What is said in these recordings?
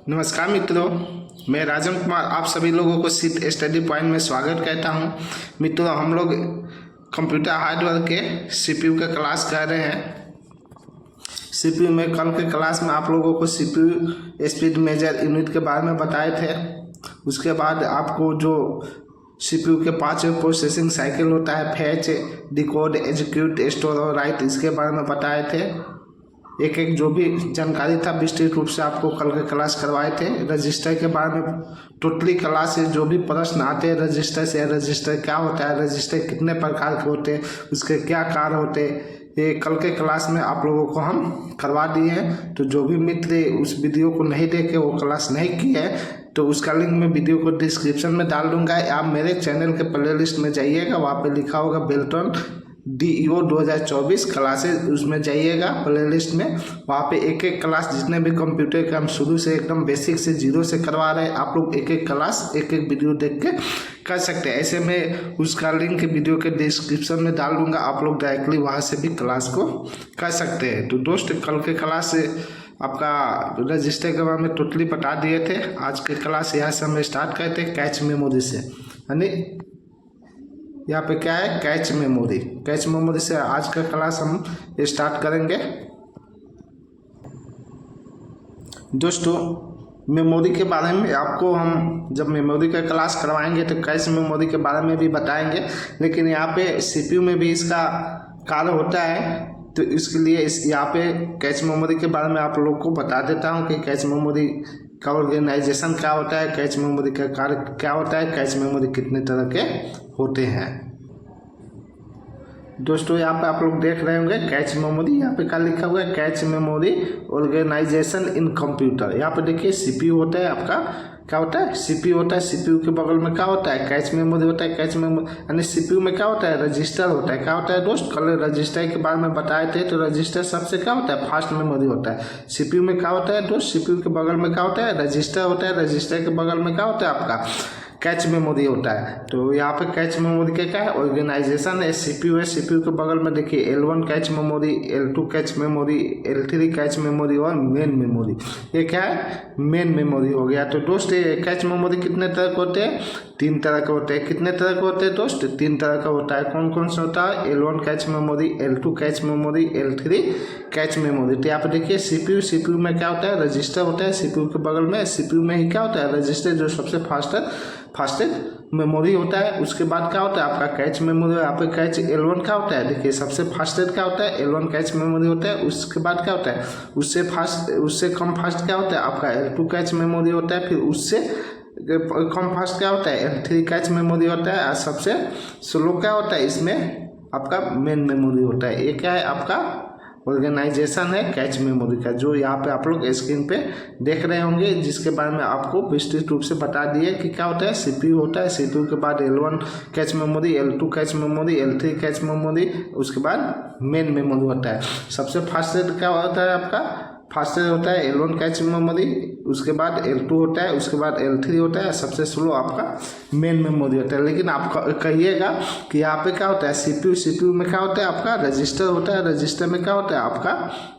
नमस्कार मित्रों, मैं राजन कुमार आप सभी लोगों को सिट स्टडी पॉइंट में स्वागत करता हूं। मित्रों, हम लोग कंप्यूटर हार्डवेयर के सीपीयू का क्लास कर रहे हैं। सीपीयू में कल के क्लास में आप लोगों को सीपीयू स्पीड मेजर यूनिट के बारे में बताए थे। उसके बाद आपको जो सीपीयू के 5 प्रोसेसिंग साइकिल होता है, फैच, डिकोड, एग्जीक्यूट, स्टोर और राइट, इसके बारे में बताए थे। एक एक जो भी जानकारी था विस्तृत रूप से आपको कल के क्लास करवाए थे। रजिस्टर के बारे में टोटली क्लास से जो भी प्रश्न आते हैं रजिस्टर से, रजिस्टर क्या होता है, रजिस्टर कितने प्रकार के होते हैं, उसके क्या कार्य होते हैं, ये कल के क्लास में आप लोगों को हम करवा दिए हैं। तो जो भी मित्र उस वीडियो को नहीं देखे, वो क्लास नहीं की है, तो उसका लिंक मैं वीडियो को डिस्क्रिप्शन में डाल दूंगा। आप मेरे चैनल के प्लेलिस्ट में जाइएगा, वहाँ पे लिखा होगा बेल्टन DEO 2024 क्लासेस, उसमें जाइएगा प्लेलिस्ट में। वहाँ पे एक एक क्लास जितने भी कंप्यूटर के हम शुरू से एकदम बेसिक से जीरो से करवा रहे हैं, आप लोग एक एक क्लास एक एक वीडियो देख के कर सकते हैं। ऐसे में उसका लिंक वीडियो के डिस्क्रिप्शन में डाल दूंगा, आप लोग डायरेक्टली वहाँ से भी क्लास को कर सकते हैं। तो दोस्त, कल के क्लास से आपका रजिस्टर के बारे में टोटली बता दिए थे। आज के क्लास यहाँ से हम स्टार्ट करते हैं कैच मेमोरी से, यानी यहाँ पे क्या है, कैच मेमोरी। कैच मेमोरी से आज का क्लास हम स्टार्ट करेंगे। दोस्तों, मेमोरी के बारे में आपको हम जब मेमोरी का क्लास करवाएंगे तो कैच मेमोरी के बारे में भी बताएंगे, लेकिन यहाँ पे सीपीयू में भी इसका कार्य होता है। तो इसके लिए यहाँ पे कैच मेमोरी के बारे में आप लोगों को बता देता हूँ कि कैच मेमोरी का ऑर्गेनाइजेशन क्या होता है, कैच मेमोरी का कार्य क्या होता है, कैच मेमोरी कितने तरह के होते हैं। दोस्तों, यहाँ पे आप लोग देख रहे होंगे कैच मेमोरी, यहाँ पे क्या लिखा हुआ है, cache memory organisation in computer. यहाँ पे देखिए सीपीयू होता है, आपका क्या होता है, सीपीयू होता है। सीपीयू के बगल में क्या होता है, कैच मेमोरी होता है। कैच मेमोरी यानी सीपीयू में क्या होता है, रजिस्टर होता है। क्या होता है दोस्त, कल रजिस्टर के बारे में बताए थे। तो रजिस्टर सबसे क्या होता है, फास्ट मेमोरी होता है। सीपीयू में क्या होता है दोस्त, सीपीयू के बगल में क्या होता है, रजिस्टर होता है। रजिस्टर के बगल में क्या होता है, आपका कैच मेमोरी होता है। तो यहाँ पे कैच मेमोरी के क्या है, ऑर्गेनाइजेशन है। सीपीयू है, सीपीयू के बगल में देखिए L1 cache memory, L2 cache memory, L3 cache memory और मेन मेमोरी। ये क्या है, मेन मेमोरी हो गया। तो दोस्त, कैच मेमोरी कितने तरह के होते हैं, 3 तरह के होते हैं। कितने तरह के होते हैं दोस्त, 3 तरह का होता है। कौन कौन सा होता है, L1 cache memory, L2 cache memory, L3 cache memory. तो यहाँ पे देखिए सीपीयू में क्या होता है, रजिस्टर होता है। सीपीयू के बगल में सीपीयू में ही क्या होता है, रजिस्टर, जो सबसे फास्टेस्ट मेमोरी होता है। उसके बाद क्या होता है, आपका कैच मेमोरी। यहाँ पे कैच L1 क्या होता है, देखिए सबसे फास्टेस्ट क्या होता है, L1 कैच मेमोरी होता है। उसके बाद क्या होता है, उससे कम फास्ट क्या होता है, आपका L2 कैच मेमोरी होता है। फिर उससे कम फास्ट क्या होता है, L3 कैच मेमोरी होता है। और सबसे स्लो क्या होता है, इसमें आपका मेन मेमोरी होता है। ये क्या है, आपका ऑर्गेनाइजेशन है कैच मेमोरी का, जो यहाँ पे आप लोग स्क्रीन पे देख रहे होंगे, जिसके बारे में आपको विस्तृत रूप से बता दिए कि क्या होता है। सीपीयू होता है, सीपीयू के बाद L1 cache memory, L2 cache memory, L3 cache memory, उसके बाद मेन मेमोरी होता है। सबसे फास्टेस्ट क्या होता है, आपका फास्टेस्ट होता है L1 कैच मेमोरी, उसके बाद L2 होता है, उसके बाद L3 होता है, सबसे स्लो आपका मेन मेमोरी होता है। लेकिन आप कहिएगा कि यहाँ पे क्या होता है, सीपीयू में क्या होता है, आपका रजिस्टर होता है। रजिस्टर में क्या होता है, आपका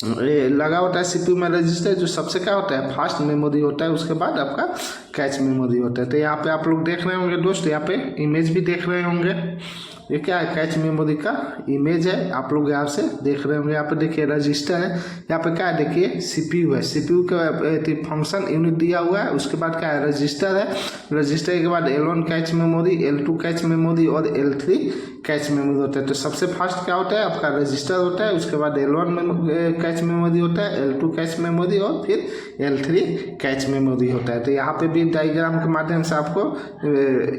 लगा होता है सीपीयू में रजिस्टर, जो सबसे क्या होता है, फास्ट मेमोरी होता है। उसके बाद आपका कैच मेमोरी होता है। तो यहाँ पे आप लोग देख रहे होंगे दोस्त, यहाँ पे इमेज भी देख रहे होंगे। ये क्या है, कैच मेमोरी का इमेज है, आप लोग यहाँ से देख रहे होंगे। यहाँ पे देखिए रजिस्टर है, यहाँ पे क्या है, देखिए सीपीयू है। सीपीयू का फंक्शन यूनिट दिया हुआ है। उसके बाद क्या है, रजिस्टर है। रजिस्टर के बाद L1 cache memory, L2 cache memory और L3 कैच मेमोरी होता है। तो सबसे फास्ट क्या होता है, आपका रजिस्टर होता है। उसके बाद L1 कैच मेमोरी होता है, L2 कैच मेमोरी और फिर L3 कैच मेमोरी होता है। तो यहाँ पे भी डायग्राम के माध्यम से आपको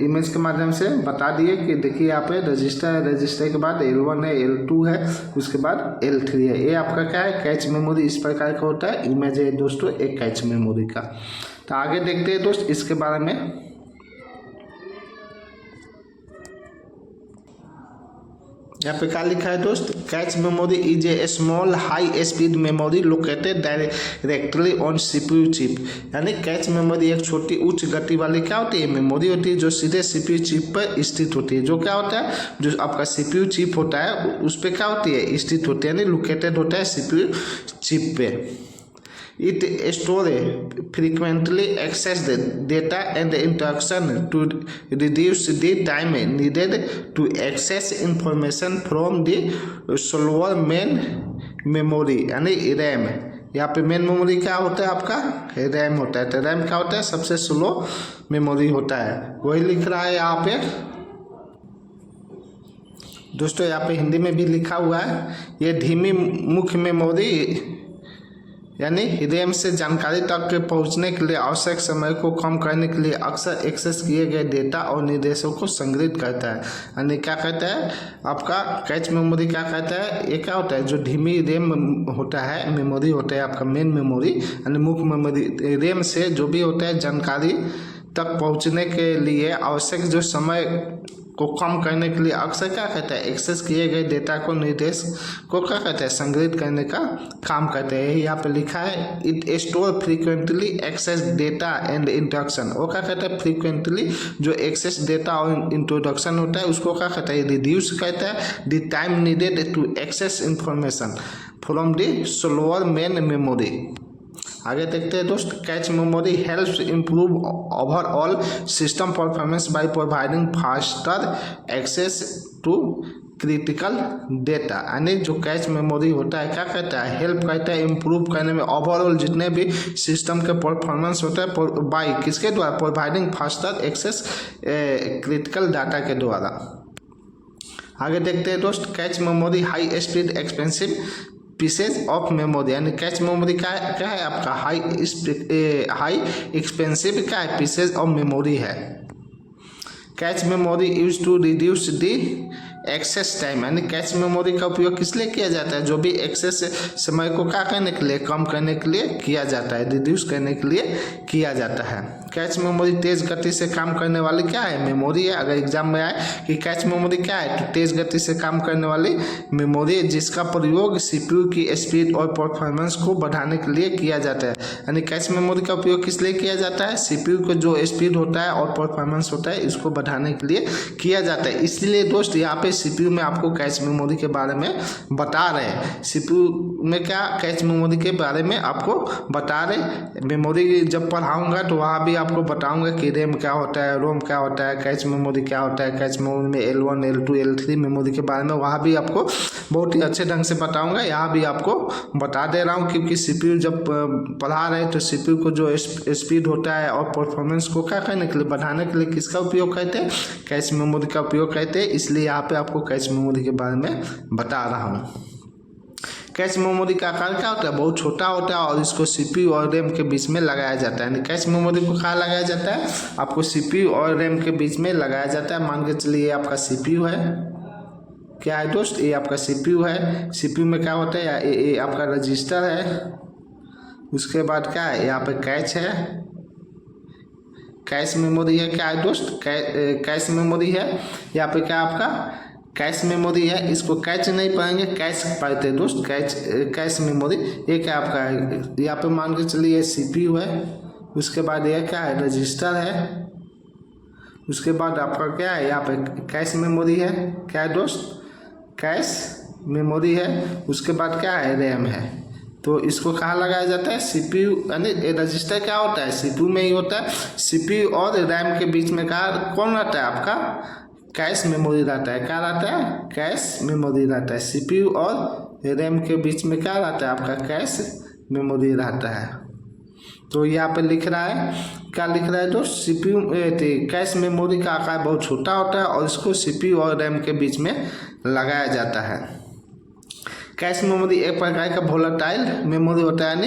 इमेज के माध्यम से बता दिए कि देखिए यहाँ पे रजिस्टर है, रजिस्टर के बाद L1 है, L2 है, उसके बाद L3 है। ये आपका क्या है, कैच मेमोरी इस प्रकार का होता है। इमेज है दोस्तों एक कैच मेमोरी का। तो आगे देखते हैं दोस्त इसके बारे में। यहाँ पे क्या लिखा है दोस्त, cache memory is a small high speed memory located directly on CPU chip. यानी कैच मेमोरी एक छोटी उच्च गति वाली क्या होती है, मेमोरी होती है, जो सीधे सीपीयू चिप पर स्थित होती है। जो क्या होता है, जो आपका सीपीयू चिप होता है उस पर क्या होती है, स्थित होती है, यानी लोकेटेड होता है सीपीयू चिप पे। It store frequently accessed data and instruction to reduce the time needed to access information from the slower main memory यानी रैम। यहाँ पे मेन मेमोरी क्या होता है आपका, रैम होता है। तो रैम क्या होता है, सबसे स्लो मेमोरी होता है, वही लिख रहा है यहाँ पे दोस्तों। यहाँ पे हिंदी में भी लिखा हुआ है, ये धीमी मुख्य मेमोरी यानी रैम से जानकारी तक के पहुंचने के लिए आवश्यक समय को कम करने के लिए अक्सर एक्सेस किए गए डेटा और निर्देशों को संग्रहित करता है। यानी क्या कहता है आपका कैच मेमोरी, क्या कहता है, ये क्या होता है, जो धीमी रैम होता है, मेमोरी होता है आपका मेन मेमोरी यानी मुख्य मेमोरी। रैम से जो भी होता है जानकारी तक पहुंचने के लिए आवश्यक जो समय को कम करने के लिए अक्सर क्या कहता है, एक्सेस किए गए डेटा को निर्देश को क्या कहता है, संग्रहित करने का काम करते हैं। यहाँ पे लिखा है it store frequently access data and introduction. वो क्या कहता है, फ्रीक्वेंटली जो एक्सेस डेटा और इंट्रोडक्शन होता है उसको क्या कहता है, रिड्यूस करता है the time needed to access information from the slower main memory. आगे देखते हैं दोस्त, cache memory helps improve overall system performance by providing faster access to critical data. यानी जो कैच मेमोरी होता है क्या कहता है, हेल्प करता है इम्प्रूव करने में ओवरऑल जितने भी सिस्टम के परफॉर्मेंस होता है बाय किसके द्वारा, providing faster access critical data के द्वारा। आगे देखते हैं दोस्त, cache memory high speed expensive pieces of memory. यानी कैच मेमोरी क्या है आपका, हाई एक्सपेंसिव क्या है, पीसेज ऑफ मेमोरी है। Cache memory use to reduce the access time. यानी कैच मेमोरी का उपयोग किस लिए किया जाता है, जो भी एक्सेस समय को क्या करने के लिए, कम करने के लिए किया जाता है, रिड्यूस करने के लिए किया जाता है। कैच मेमोरी तेज गति से काम करने वाली क्या है, मेमोरी है। अगर एग्जाम में आए कि कैच मेमोरी क्या है, तो तेज गति से काम करने वाली मेमोरी है जिसका प्रयोग सीपीयू की स्पीड और परफॉर्मेंस को बढ़ाने के लिए किया जाता है। यानी कैच मेमोरी का उपयोग किस लिए किया जाता है, सीपीयू को जो स्पीड होता है और परफॉर्मेंस होता है इसको बढ़ाने के लिए किया जाता है। इसलिए दोस्त यहाँ पे सीपीयू में आपको कैच मेमोरी के बारे में बता रहे हैं। सीपीयू में क्या कैच मेमोरी के बारे में आपको बता रहे। मेमोरी जब पढ़ाऊंगा तो वहाँ भी आपको बताऊंगा कि रैम क्या होता है, रोम क्या होता है, कैच मेमोरी क्या होता है, कैच मेमोरी में L1 L2 L3 मेमोरी के बारे में वहाँ भी आपको बहुत ही अच्छे ढंग से बताऊंगा। यहाँ भी आपको बता दे रहा हूँ क्योंकि सीपीयू जब पढ़ा रहे तो सीपीयू को जो स्पीड होता है और परफॉर्मेंस को क्या करने के लिए, बढ़ाने के लिए किसका उपयोग करते हैं, कैच मेमोरी का उपयोग करते हैं। इसलिए यहाँ पे आपको कैच मेमोरी के बारे में बता रहा हूँ। कैच मेमोरी का आकार क्या होता है, बहुत छोटा होता है और इसको सीपीयू और रैम के बीच में लगाया जाता है। यानी कैच मेमोरी को कहाँ लगाया जाता है, आपको सीपीयू और रैम के बीच में लगाया जाता है। मान के चलिए आपका सीपीयू है, क्या है दोस्त, ये आपका सीपीयू है। सीपीयू में क्या होता है, ये आपका रजिस्टर है। उसके बाद क्या है, यहाँ पे कैच है, कैश मेमोरी है। क्या है दोस्त, कैश मेमोरी है। यहाँ पे क्या आपका कैश मेमोरी है, इसको कैच नहीं पढ़ेंगे, कैश पढ़ते हैं दोस्त। कैश मेमोरी ये क्या आपका है, यहाँ पे मान के चलिए सीपीयू है। उसके बाद यह क्या है, रजिस्टर है। उसके बाद आपका क्या है, यहाँ पे कैश मेमोरी है। क्या है दोस्त, कैश मेमोरी है। उसके बाद क्या है, रैम है। तो इसको कहाँ लगाया जाता है, सीपीयू। यानी रजिस्टर क्या होता है, सीपीयू में ही होता है। सीपीयू और रैम के बीच में कौन रहता है, आपका कैश मेमोरी रहता है। क्या रहता है, कैश मेमोरी रहता है। सीपीयू और रैम के बीच में क्या रहता है, आपका कैश मेमोरी रहता है। तो यहाँ पे लिख रहा है, क्या लिख रहा है दोस्त, सीपीयू कैश मेमोरी का आकार बहुत छोटा होता है और इसको सीपीयू और रैम के बीच में लगाया जाता है। कैश मेमोरी एक प्रकार का वोलेटाइल मेमोरी होता है, यानी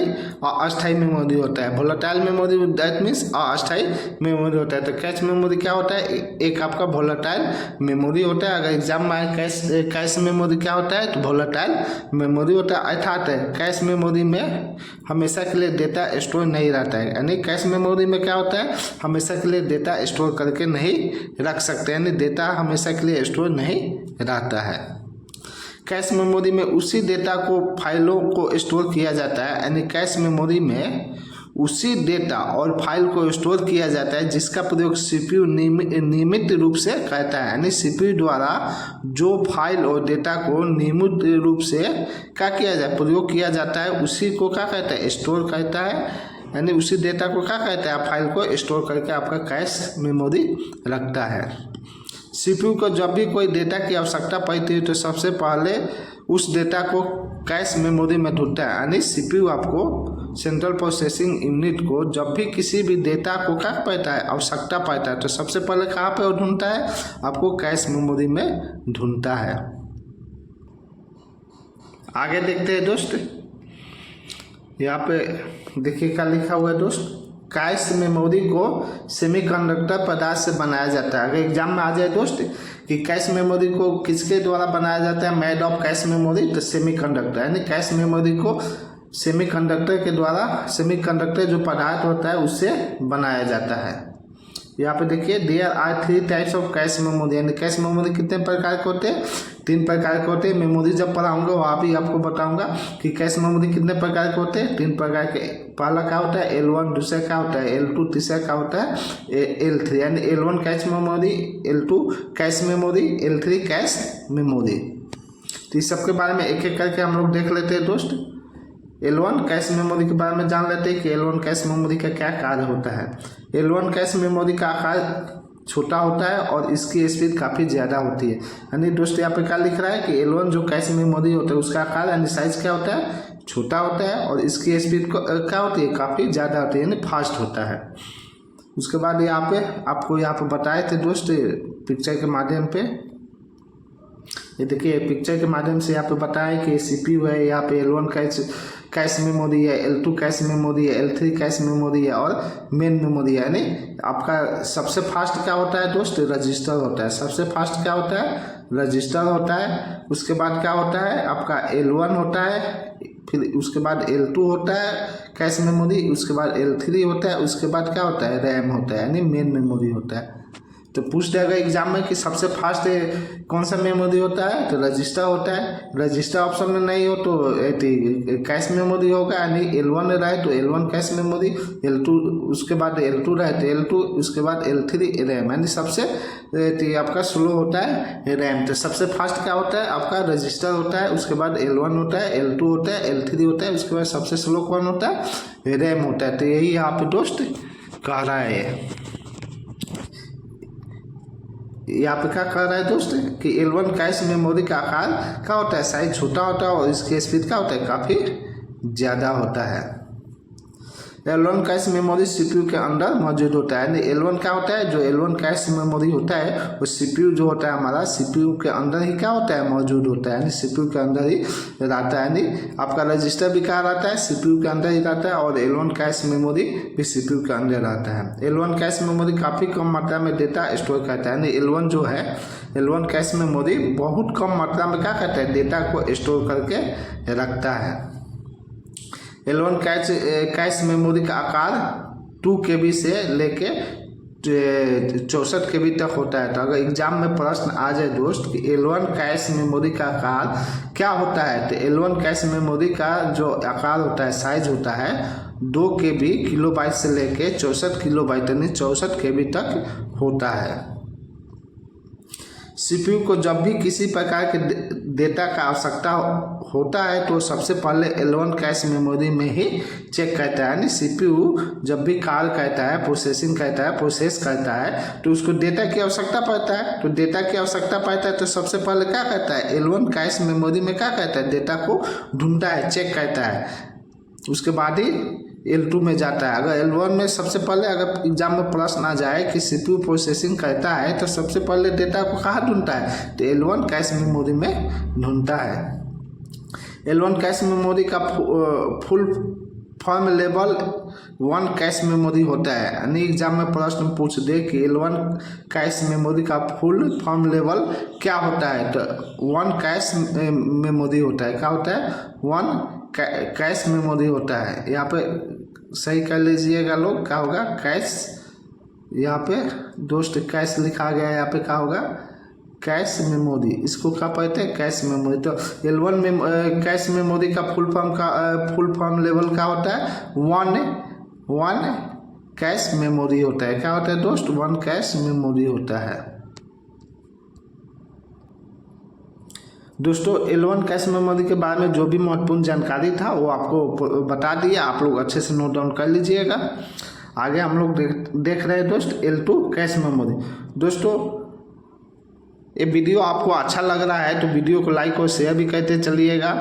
अस्थायी मेमोरी होता है। वोलेटाइल मेमोरी दैट मीन्स अस्थायी मेमोरी होता है। तो कैश मेमोरी क्या होता है, एक आपका वोलेटाइल मेमोरी होता है। अगर एग्जाम में आए कैश मेमोरी क्या होता है, तो वोलेटाइल मेमोरी होता है। अर्थात कैश मेमोरी में हमेशा के लिए डेटा स्टोर नहीं रहता है। यानी कैश मेमोरी में क्या होता है, हमेशा के लिए डेटा स्टोर करके नहीं रख सकते, यानी डेटा हमेशा के लिए स्टोर नहीं रहता है। कैश मेमोरी में उसी डेटा को, फाइलों को स्टोर किया जाता है। यानी कैश मेमोरी में उसी डेटा और फाइल को स्टोर किया जाता है जिसका प्रयोग सीपीयू नियमित रूप से करता है। यानी सीपीयू द्वारा जो फाइल और डेटा को नियमित रूप से क्या किया जाए, प्रयोग किया जाता है, उसी को क्या कहता है, स्टोर करता है। यानी उसी डेटा को क्या कहता है, फाइल को स्टोर करके आपका कैश मेमोरी रखता है। सीपीयू को जब भी कोई डेटा की आवश्यकता पड़ती है तो सबसे पहले उस डेटा को कैश मेमोरी में ढूंढता है। यानी सीपीयू आपको सेंट्रल प्रोसेसिंग यूनिट को जब भी किसी भी डेटा को क्या पड़ता है, आवश्यकता पड़ता है, तो सबसे पहले कहाँ पे ढूंढता है, आपको कैश मेमोरी में ढूंढता है। आगे देखते हैं दोस्त, यहाँ पे देखिए क्या लिखा हुआ है दोस्त, कैश मेमोरी को सेमीकंडक्टर पदार्थ से बनाया जाता है। अगर एग्जाम में आ जाए दोस्त कि कैश मेमोरी को किसके द्वारा बनाया जाता है, मेड ऑफ कैश मेमोरी, तो सेमीकंडक्टर। यानी कैश मेमोरी को सेमीकंडक्टर के द्वारा, सेमीकंडक्टर जो पदार्थ होता है उससे बनाया जाता है। यहाँ पे देखिए there are 3 types of cache memory. यानी कैश मेमोरी कितने प्रकार के होते हैं, 3 प्रकार के होते हैं। मेमोरी जब पढ़ाऊंगा वहाँ भी आपको बताऊंगा कि कैश मेमोरी कितने प्रकार के होते हैं, 3 प्रकार के। पहला क्या होता है L1, दूसरा क्या होता है L2, तीसरा क्या होता है L3। यानी L1 cache memory, L2 cache memory, L3 cache memory. तो इस सब के बारे में एक एक करके हम लोग देख लेते हैं दोस्त। L1 कैश मेमोरी के बारे में जान लेते हैं कि L1 कैश मेमोरी का क्या कार्य होता है। L1 कैश मेमोरी का आकार छोटा होता है और इसकी स्पीड काफ़ी ज़्यादा होती है। यानी दोस्त यहाँ पे क्या लिख रहा है कि L1 जो कैश मेमोरी होता है उसका आकार यानी साइज क्या होता है, छोटा होता है, और इसकी स्पीड क्या होती है, काफ़ी ज़्यादा होती है, यानी फास्ट होता है। उसके बाद यहाँ पे आपको यहाँ पे बताए थे दोस्त पिक्चर के माध्यम पे, ये देखिए पिक्चर के माध्यम से यहाँ पे बताया कि सीपीयू है, यहाँ पे L1 कैश मेमोरी है, L2 कैश मेमोरी है, L3 कैश मेमोरी है और मेन मेमोरी है। यानी आपका सबसे फास्ट क्या होता है दोस्त, रजिस्टर होता है। सबसे फास्ट क्या होता है, रजिस्टर होता है। उसके बाद क्या होता है आपका L1 होता है, फिर उसके बाद L2 होता है कैश मेमोरी, उसके बाद L3 होता है, उसके बाद क्या होता है रैम होता है, यानी मेन मेमोरी होता है। तो पूछ देगा एग्जाम में कि सबसे फास्ट कौन सा मेमोरी होता है, तो रजिस्टर होता है। रजिस्टर ऑप्शन में नहीं हो तो कैश मेमोरी होगा। यानी L1 रहे तो L1 कैश मेमोरी, L2 उसके बाद L2 रहे तो L2, उसके बाद L3 रैम। यानी सबसे आपका स्लो होता है रैम। तो सबसे फास्ट क्या होता है आपका रजिस्टर होता है, उसके बाद L1 होता है, L2 होता है, L3 होता है, उसके बाद सबसे स्लो कौन होता है, रैम होता है। तो यही यहाँ पे दोस्त कह रहा है, यहाँ पे क्या कह रहा है दोस्त कि L1 कैश मेमोरी का आकार क्या होता है, साइज छोटा होता है और इसकी स्पीड क्या होता है, काफ़ी ज़्यादा होता है। L1 कैश मेमोरी सीपीयू के अंदर मौजूद होता है। यानी L1 क्या होता है, जो L1 कैश मेमोरी होता है वो सीपीयू जो होता है हमारा, सीपीयू के अंदर ही क्या होता है, मौजूद होता है। यानी सीपीयू के अंदर ही रहता है। यानी आपका रजिस्टर भी क्या रहता है, सीपीयू के अंदर ही रहता है, और L1 कैश मेमोरी भी सीपीयू के अंदर रहता है। L1 कैश मेमोरी काफ़ी कम मात्रा में डेटा स्टोर करता है। यानी L1 जो है, L1 कैश मेमोरी बहुत कम मात्रा में क्या करता है, डेटा को स्टोर करके रखता है। L1 कैश मेमोरी का आकार 2 KB से लेके 64 KB तक होता है। तो अगर एग्जाम में प्रश्न आ जाए दोस्त कि L1 कैश मेमोरी का आकार क्या होता है, तो L1 कैश मेमोरी का जो आकार होता है, साइज होता है 2 KB किलोबाइट से लेके 64 किलोबाइट यानी 64 KB तक होता है। सीपीयू को जब भी किसी प्रकार के डेटा का आवश्यकता होता है तो सबसे पहले L1 कैश मेमोरी में ही चेक करता है। यानी सीपीयू जब भी कार्य करता है, प्रोसेसिंग करता है, प्रोसेस करता है, तो उसको डेटा की आवश्यकता पड़ता है। तो डेटा की आवश्यकता पड़ता है तो सबसे पहले क्या करता है, L1 कैश मेमोरी में क्या करता है, डेटा को ढूंढता है, चेक करता है, उसके बाद ही L2 में जाता है। अगर L1 में सबसे पहले अगर एग्जाम में प्रश्न आ जाए कि सीपीयू प्रोसेसिंग करता है तो सबसे पहले डेटा को कहाँ ढूंढता है, तो L1 कैश मेमोरी में ढूंढता है। L1 कैश मेमोरी का full form level 1 cache memory होता है। यानी एग्जाम में प्रश्न पूछ दे कि L1 कैश मेमोरी का फुल फॉर्म लेवल क्या होता है, तो 1 कैश मेमोरी होता है। क्या होता है, 1 कैश मेमोरी होता है। यहाँ पे सही कर लीजिएगा लोग, क्या होगा, कैश, यहाँ पे दोस्त कैश लिखा गया है, यहाँ पे क्या होगा, कैश मेमोरी, इसको क्या पढ़ते हैं, कैश मेमोरी। तो L1 कैश मेमोरी का फुल फॉर्म लेवल क्या होता है, 1 वन कैश मेमोरी होता है। क्या होता है दोस्त? वन कैश मेमोरी होता है। दोस्तों L1 कैश मेमोरी के बारे में जो भी महत्वपूर्ण जानकारी था वो आपको बता दिया, आप लोग अच्छे से नोट डाउन कर लीजिएगा। आगे हम लोग देख रहे हैं दोस्त L2 कैश मेमोरी। दोस्तों ये वीडियो आपको अच्छा लग रहा है तो वीडियो को लाइक और शेयर भी करते चलिएगा,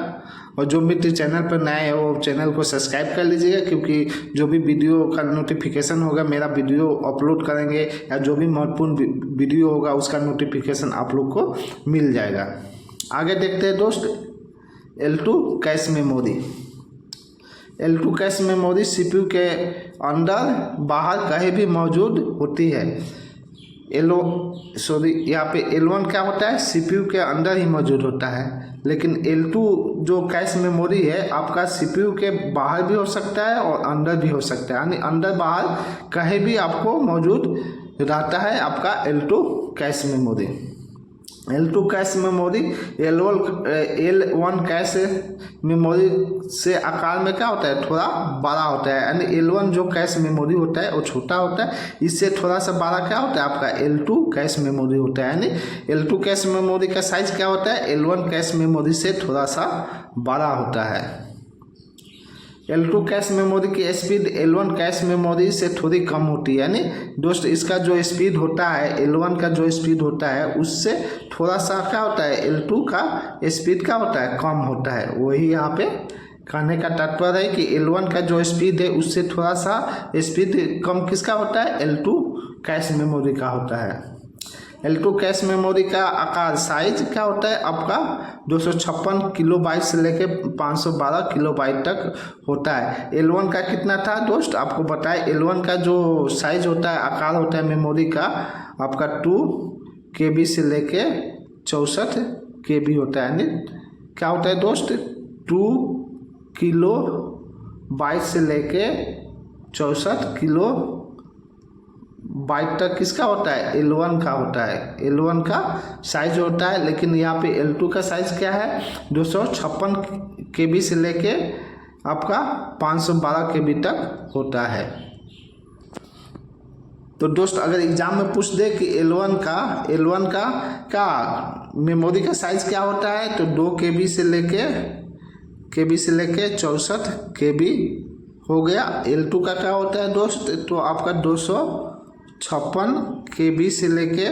और जो मित्र चैनल पर नए हैं वो चैनल को सब्सक्राइब कर लीजिएगा, क्योंकि जो भी वीडियो का नोटिफिकेशन होगा, मेरा वीडियो अपलोड करेंगे या जो भी महत्वपूर्ण वीडियो होगा उसका नोटिफिकेशन आप लोग को मिल जाएगा। आगे देखते हैं दोस्त L2 cache memory. L2 cache memory CPU के अंदर बाहर कहीं भी मौजूद होती है। यहाँ पे L1 क्या होता है? CPU के अंदर ही मौजूद होता है, लेकिन L2 जो कैश मेमोरी है आपका CPU के बाहर भी हो सकता है और अंदर भी हो सकता है, यानी अंदर बाहर कहीं भी आपको मौजूद रहता है आपका L2 cache memory. L2 cache memory L1 cache memory से आकार में क्या होता है? थोड़ा बड़ा होता है, यानी L1 जो कैश मेमोरी होता है वो छोटा होता है, इससे थोड़ा सा बड़ा क्या होता है? आपका L2 कैश मेमोरी होता है। यानी L2 कैश मेमोरी का साइज क्या होता है? L1 कैश मेमोरी से थोड़ा सा बड़ा होता है। L2 कैश मेमोरी की स्पीड L1 कैश मेमोरी से थोड़ी कम होती है, यानी दोस्त इसका जो स्पीड होता है L1 का जो स्पीड होता है उससे थोड़ा सा क्या होता है? L2 का स्पीड क्या होता है? कम होता है। वही यहाँ पे कहने का तात्पर्य है कि L1 का जो स्पीड है उससे थोड़ा सा स्पीड कम किसका होता है? L2 कैश मेमोरी का होता है। L2 कैश मेमोरी का आकार साइज क्या होता है? आपका 256 किलोबाइट से लेके 512 किलोबाइट तक होता है। L1 का कितना था दोस्त? आपको बताए L1 का जो साइज होता है, आकार होता है मेमोरी का, आपका 2 KB से लेके 64 KB होता है। यानी क्या होता है दोस्त? 2 किलोबाइट से लेके 64 किलो बाइट तक किसका होता है? L1 का होता है। L1 का साइज होता है, लेकिन यहाँ पे L2 का साइज क्या है? 256 KB से लेके आपका 512 KB तक होता है। तो दोस्त अगर एग्जाम में पूछ दे कि L1 का मेमोरी का साइज क्या होता है, तो 2 KB से लेके 64 KB हो गया। L2 का क्या होता है दोस्त? तो आपका 256 KB से लेके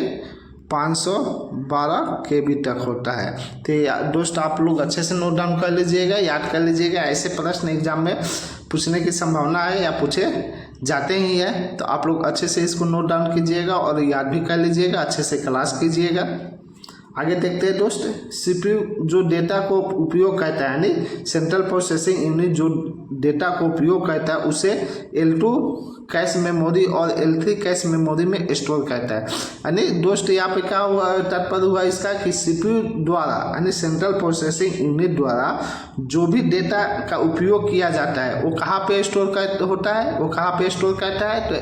512 KB तक होता है। तो दोस्त आप लोग अच्छे से नोट डाउन कर लीजिएगा, याद कर लीजिएगा। ऐसे प्रश्न एग्जाम में पूछने की संभावना है या पूछे जाते ही है, तो आप लोग अच्छे से इसको नोट डाउन कीजिएगा और याद भी कर लीजिएगा, अच्छे से क्लास कीजिएगा। आगे देखते हैं दोस्त CPU जो डेटा को उपयोग करता है, यानी सेंट्रल प्रोसेसिंग यूनिट जो डेटा को उपयोग करता है उसे L2 कैश मेमोरी और L3 कैश मेमोरी में स्टोर करता है। यानी दोस्त यहाँ पे क्या हुआ, तात्पर्य हुआ इसका कि CPU द्वारा यानी सेंट्रल प्रोसेसिंग यूनिट द्वारा जो भी डेटा का उपयोग किया जाता है वो कहाँ पे स्टोर होता है? वो कहाँ पे स्टोर करता है? तो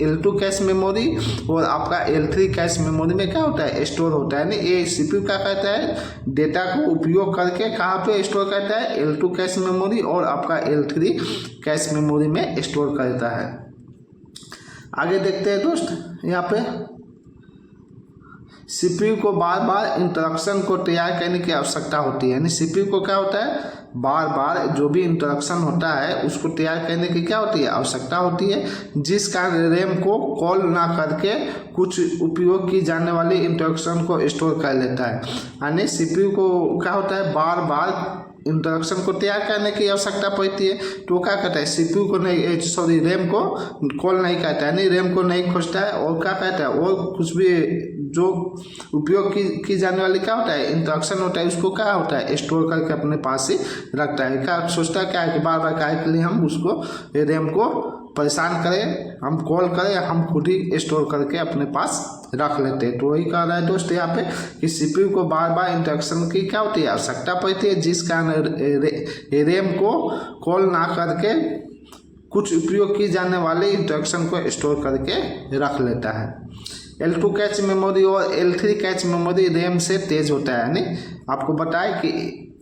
L2 कैश मेमोरी और आपका L3 कैश मेमोरी में क्या होता है? स्टोर होता है। यानी ये CPU क्या करता है? डेटा को उपयोग करके कहाँ पे स्टोर करता है? L2 कैश मेमोरी और आपका L3 कैश मेमोरी में स्टोर करता है। आगे देखते हैं दोस्त यहाँ पे CPU को बार बार इंस्ट्रक्शन को तैयार करने की आवश्यकता होती है। यानी CPU को क्या होता है? बार बार जो भी इंस्ट्रक्शन होता है उसको तैयार करने की क्या होती है? आवश्यकता होती है, जिस कारण रैम को कॉल ना करके कुछ उपयोग की जाने वाली इंस्ट्रक्शन को स्टोर कर लेता है। यानी CPU को क्या होता है? बार बार इंस्ट्रक्शन को तैयार करने की आवश्यकता पड़ती है, तो क्या कहता है? CPU को नहीं रैम को कॉल नहीं करता है, यानी रैम को नहीं खोजता है और क्या कहता है? और कुछ भी जो उपयोग की जाने वाली क्या होता है? इंस्ट्रक्शन होता है, उसको क्या होता है? स्टोर करके अपने पास ही रखता है। क्या सोचता क्या है कि बार बार क्या के लिए हम उसको रैम को परेशान करें, हम कॉल करें, हम खुद ही स्टोर करके अपने पास रख लेते हैं। तो वही कह रहा है दोस्त यहाँ पे कि CPU को बार बार इंस्ट्रक्शन की क्या होती है? आवश्यकता पड़ती है, जिस कारण रैम को कॉल ना करके कुछ उपयोग की जाने वाले इंस्ट्रक्शन को स्टोर करके रख लेता है। L2 कैच मेमोरी और L3 कैच मेमोरी रैम से तेज होता है। यानी आपको बताए कि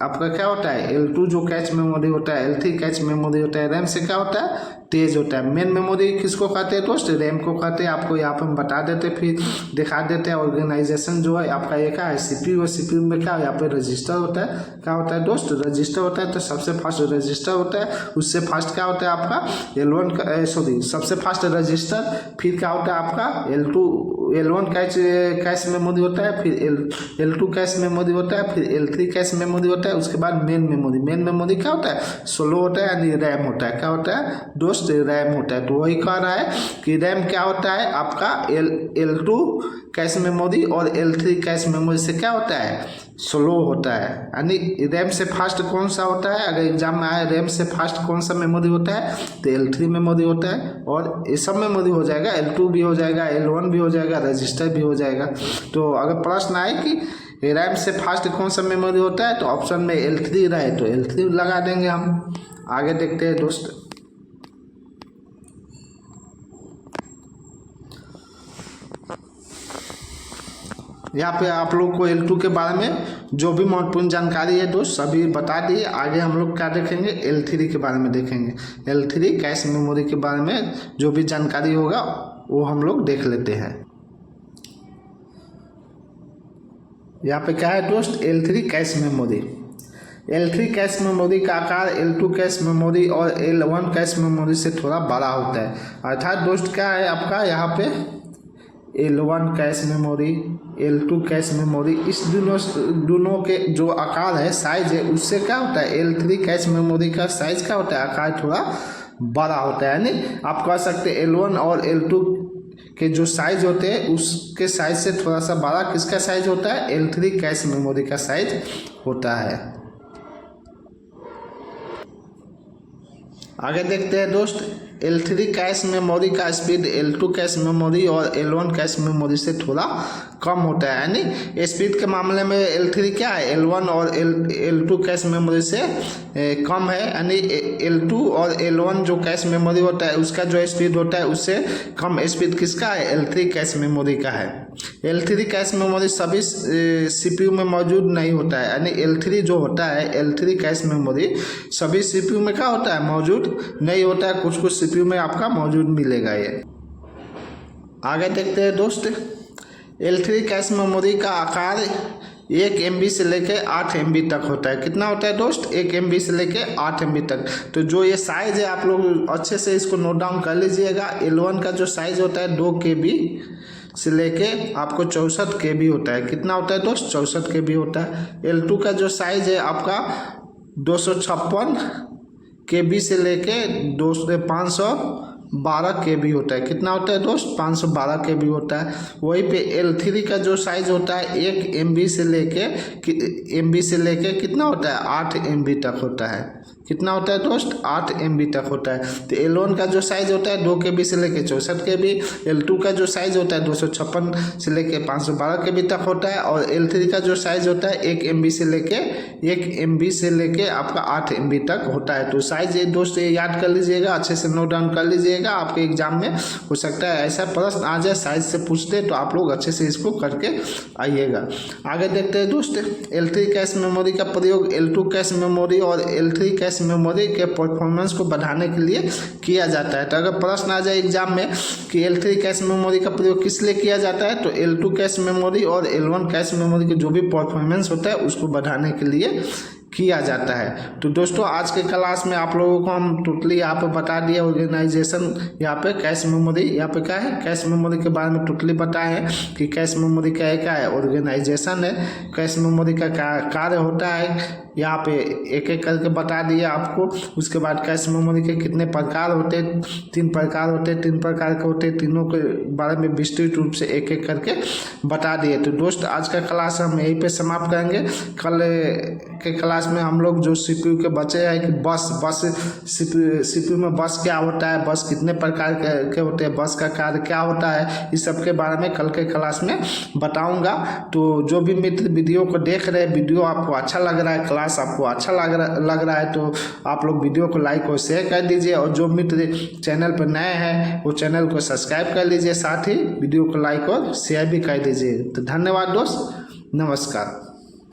आपका क्या होता है L2 जो कैच मेमोरी होता है, L3 कैच मेमोरी होता है, रैम से क्या होता है तेज होता है। मेन मेमोरी किसको कहते हैं दोस्त, रैम को कहते हैं। आपको यहाँ पर हम बता देते फिर दिखा देते हैं। ऑर्गेनाइजेशन जो है आपका ये क्या है CPU, और CPU में क्या है यहाँ पे रजिस्टर होता है। क्या होता है दोस्त, रजिस्टर होता है। तो सबसे फास्ट रजिस्टर होता है, उससे फास्ट क्या होता है आपका L1 का सबसे फास्ट रजिस्टर, फिर क्या होता है आपका L1 कैश मेमोरी होता है, फिर L2 कैश मेमोरी होता है, फिर L3 कैश मेमोरी होता है, उसके बाद मेन मेमोरी क्या होता है स्लो होता है, यानी रैम होता है। क्या होता है दोस्त, रैम होता है। तो वही कह रहा है कि रैम क्या होता है आपका L2 कैश मेमोरी और L3 कैश मेमोरी से क्या होता है स्लो होता है। यानी रैम से फास्ट कौन सा होता है, अगर एग्जाम में आए रैम से फास्ट कौन सा मेमोरी होता है तो L3 मेमोरी होता है। और ये सब मेमोरी हो जाएगा, L2 भी हो जाएगा, L1 भी हो जाएगा, रजिस्टर भी हो जाएगा। तो अगर प्रश्न आए कि रैम से फास्ट कौन सा मेमोरी होता है तो ऑप्शन में L3 रहे तो L3 लगा देंगे हम। आगे देखते हैं दोस्त। यहाँ पे आप लोग को L2 के बारे में जो भी महत्वपूर्ण जानकारी है दोस्त सभी बता दी। आगे हम लोग क्या देखेंगे L3 के बारे में देखेंगे। L3 कैश मेमोरी के बारे में जो भी जानकारी होगा वो हम लोग देख लेते हैं। यहाँ पे क्या है दोस्त L3 cache memory. L3 cache memory का आकार L2 कैश मेमोरी और L1 कैश मेमोरी से थोड़ा बड़ा होता है। अर्थात दोस्त क्या है आपका यहाँ पे L1 cache memory, L2 cache memory, इस दोनों के जो आकार है साइज है उससे क्या होता है L3 कैश मेमोरी का साइज क्या होता है आकार थोड़ा बड़ा होता है। यानी आप कह सकते हैं L1 और L2 के जो साइज होते हैं उसके साइज से थोड़ा सा बड़ा किसका साइज होता है L3 कैश मेमोरी का साइज होता है। आगे देखते हैं दोस्त L3 कैश मेमोरी का स्पीड L2 कैश मेमोरी और L1 कैश मेमोरी से थोड़ा कम होता है। यानी स्पीड के मामले में L3 क्या है L1 और L2 कैश मेमोरी से कम है। यानी L2 और L1 जो कैश मेमोरी होता है उसका जो स्पीड होता है उससे कम स्पीड किसका है L3 कैश मेमोरी का है। L3 कैश मेमोरी सभी CPU में मौजूद नहीं होता है। यानी L3 जो होता है L3 कैश मेमोरी सभी CPU में क्या होता है मौजूद नहीं होता है, कुछ CPU में आपका मौजूद मिलेगा। ये आगे देखते हैं दोस्त L3 कैश मेमोरी का आकार 1 MB से लेके 8 MB तक होता है। कितना होता है दोस्त 1 MB से लेके 8 MB तक। तो जो ये साइज है आप लोग अच्छे से इसको नोट डाउन कर लीजिएगा। L1 का जो साइज होता है 2 KB से लेके आपको 64 KB होता है। कितना होता है दोस्त 64 KB होता है। L2 का जो साइज है आपका 256 KB से लेके 512 KB होता है। कितना होता है दोस्त 512 KB होता है। वहीं पे L3 का जो साइज होता है 1 MB से लेके कितना होता है 8 MB तक होता है। कितना होता है दोस्त 8 MB तक होता है। तो L1 का जो साइज होता है 2 KB से लेके 64 KB, L2 का जो साइज होता है 256 से लेके 512 KB तक होता है, और L3 का जो साइज होता है 1 MB से लेके आपका 8 MB तक होता है। तो साइज ये दोस्त याद कर लीजिएगा, अच्छे से नोट डाउन कर लीजिएगा। आपके एग्जाम में हो सकता है ऐसा प्रश्न आ जाए साइज से पूछ दे, तो आप लोग अच्छे से इसको करके आइएगा। आगे देखते हैं दोस्त L3 कैश मेमोरी का प्रयोग L2 कैश मेमोरी और L3 कैश मेमोरी के परफॉर्मेंस को बढ़ाने के लिए किया जाता है। तो अगर प्रश्न आ जाए एग्जाम में कि L3 कैश मेमोरी का प्रयोग किस लिए किया जाता है तो L2 कैश मेमोरी और L1 कैश मेमोरी के जो भी परफॉर्मेंस होता है उसको बढ़ाने के लिए किया जाता है। तो दोस्तों आज के क्लास में आप लोगों को हम टोटली यहाँ पे बता दिया ऑर्गेनाइजेशन, यहाँ पे कैश मेमोरी, यहाँ पे क्या है कैश मेमोरी के बारे में टोटली बताए हैं कि कैश मेमोरी क्या है ऑर्गेनाइजेशन है, कैश मेमोरी का कार्य होता है, यहाँ पे एक एक करके बता दिया आपको। उसके बाद कैश मेमोरी के कितने प्रकार होते हैं, 3 प्रकार होते हैं, 3 प्रकार के होते हैं, तीनों के बारे में विस्तृत रूप से एक एक करके बता दिए। तो दोस्त आज का क्लास हम यहीं पे समाप्त करेंगे। कल के क्लास में हम लोग जो CPU के बचे हैं कि बस CPU में बस क्या होता है, बस कितने प्रकार के होते हैं, बस का कार्य क्या होता है, इस सब के बारे में कल के क्लास में बताऊंगा। तो जो भी मित्र वीडियो को देख रहे हैं, वीडियो आपको अच्छा लग रहा है, क्लास आपको अच्छा लग रहा है तो आप लोग वीडियो को लाइक और शेयर कर दीजिए, और जो मित्र चैनल पर नए हैं वो चैनल को सब्सक्राइब कर लीजिए, साथ ही वीडियो को लाइक और शेयर भी कर दीजिए। तो धन्यवाद दोस्त, नमस्कार।